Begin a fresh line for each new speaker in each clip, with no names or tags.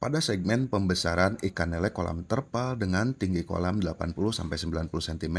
Pada segmen pembesaran ikan lele kolam terpal dengan tinggi kolam 80-90 cm,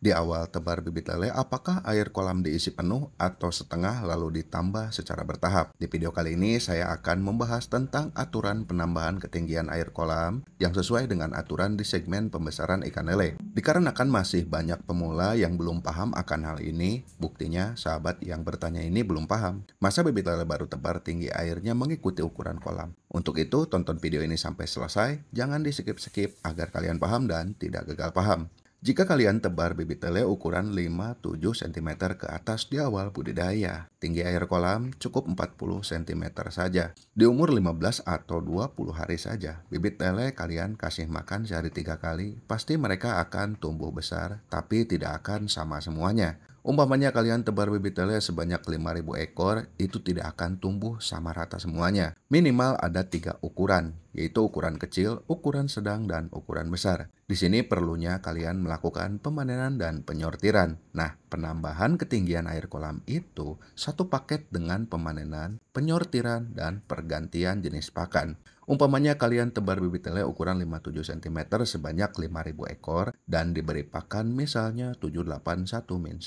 di awal tebar bibit lele, apakah air kolam diisi penuh atau setengah lalu ditambah secara bertahap? Di video kali ini saya akan membahas tentang aturan penambahan ketinggian air kolam yang sesuai dengan aturan di segmen pembesaran ikan lele. Dikarenakan masih banyak pemula yang belum paham akan hal ini, buktinya sahabat yang bertanya ini belum paham. Masa bibit lele baru tebar tinggi airnya mengikuti ukuran kolam? Untuk itu, tonton video ini sampai selesai, jangan di-skip-skip agar kalian paham dan tidak gagal paham. Jika kalian tebar bibit lele ukuran 5-7 cm ke atas di awal budidaya, tinggi air kolam cukup 40 cm saja. Di umur 15 atau 20 hari saja, bibit lele kalian kasih makan sehari 3 kali, pasti mereka akan tumbuh besar, tapi tidak akan sama semuanya. Umpamanya kalian tebar bibit lele sebanyak 5.000 ekor, itu tidak akan tumbuh sama rata semuanya. Minimal ada 3 ukuran, yaitu ukuran kecil, ukuran sedang, dan ukuran besar. Di sini perlunya kalian melakukan pemanenan dan penyortiran. Nah, penambahan ketinggian air kolam itu satu paket dengan pemanenan, penyortiran, dan pergantian jenis pakan. Umpamanya kalian tebar bibit lele ukuran 5-7 cm sebanyak 5.000 ekor dan diberi pakan misalnya 781-1.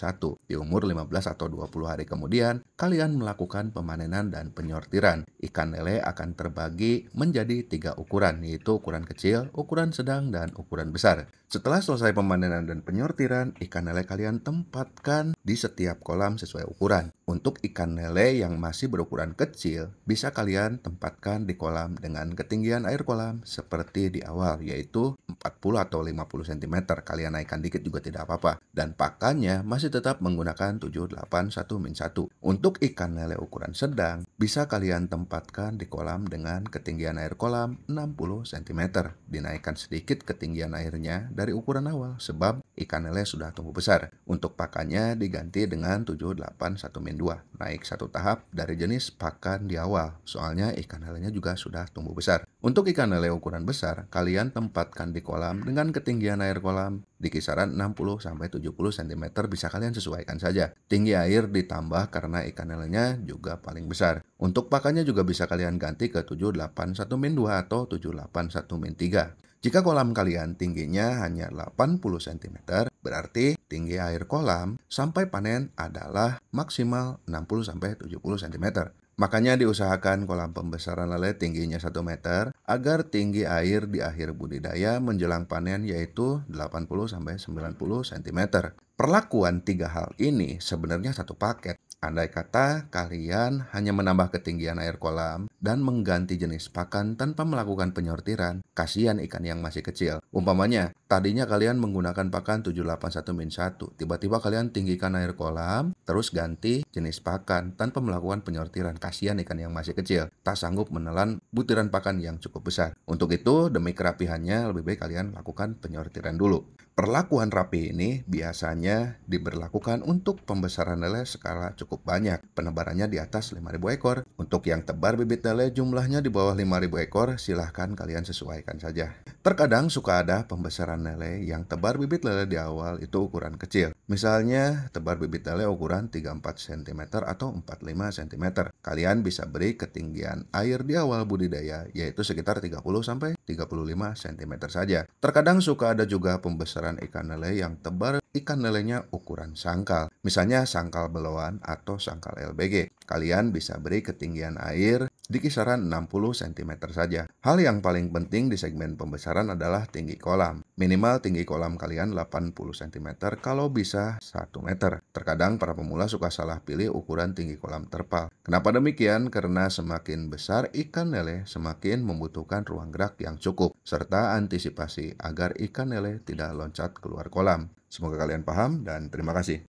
Di umur 15 atau 20 hari kemudian, kalian melakukan pemanenan dan penyortiran. Ikan lele akan terbagi menjadi 3 ukuran, yaitu ukuran kecil, ukuran sedang, dan ukuran besar. Setelah selesai pemanenan dan penyortiran, ikan lele kalian tempatkan di setiap kolam sesuai ukuran. Untuk ikan lele yang masih berukuran kecil, bisa kalian tempatkan di kolam dengan ketinggian air kolam seperti di awal, yaitu 40 atau 50 cm. Kalian naikkan dikit juga tidak apa-apa. Dan pakannya masih tetap menggunakan 781-1. Untuk ikan lele ukuran sedang, bisa kalian tempatkan di kolam dengan ketinggian air kolam 60 cm. Dinaikkan sedikit ketinggian airnya dari ukuran awal, sebab ikan lele sudah tumbuh besar. Untuk pakannya diganti dengan 781-2. Naik satu tahap dari jenis pakan di awal, soalnya ikan lelenya juga sudah tumbuh besar. Untuk ikan lele ukuran besar, kalian tempatkan di kolam dengan ketinggian air kolam di kisaran 60-70 cm, bisa kalian sesuaikan saja. Tinggi air ditambah karena ikan lelenya juga paling besar. Untuk pakannya juga bisa kalian ganti ke 781-2 atau 781-3. Jika kolam kalian tingginya hanya 80 cm, berarti tinggi air kolam sampai panen adalah maksimal 60-70 cm. Makanya diusahakan kolam pembesaran lele tingginya 1 meter agar tinggi air di akhir budidaya menjelang panen yaitu 80-90 cm. Perlakuan 3 hal ini sebenarnya satu paket. Andai kata kalian hanya menambah ketinggian air kolam dan mengganti jenis pakan tanpa melakukan penyortiran, kasihan ikan yang masih kecil. Umpamanya, tadinya kalian menggunakan pakan 781-1, tiba-tiba kalian tinggikan air kolam, terus ganti jenis pakan tanpa melakukan penyortiran. Kasihan ikan yang masih kecil, tak sanggup menelan butiran pakan yang cukup besar. Untuk itu, demi kerapihannya, lebih baik kalian lakukan penyortiran dulu. Perlakuan rapi ini biasanya diberlakukan untuk pembesaran lele skala cukup banyak. Penebarannya di atas 5.000 ekor. Untuk yang tebar bibit lele jumlahnya di bawah 5.000 ekor, silahkan kalian sesuaikan saja. Terkadang suka ada pembesaran lele yang tebar bibit lele di awal itu ukuran kecil. Misalnya tebar bibit lele ukuran 34 cm atau 45 cm. Kalian bisa beri ketinggian air di awal budidaya yaitu sekitar 30-35 cm saja. Terkadang suka ada juga pembesaran ikan lele yang tebar ikan lelenya ukuran sangkal. Misalnya sangkal beloan atau sangkal LBG. Kalian bisa beri ketinggian air di kisaran 60 cm saja. Hal yang paling penting di segmen pembesaran adalah tinggi kolam. Minimal tinggi kolam kalian 80 cm kalau bisa 1 meter. Terkadang para pemula suka salah pilih ukuran tinggi kolam terpal. Kenapa demikian? Karena semakin besar ikan lele, semakin membutuhkan ruang gerak yang cukup, serta antisipasi agar ikan lele tidak loncat keluar kolam. Semoga kalian paham dan terima kasih.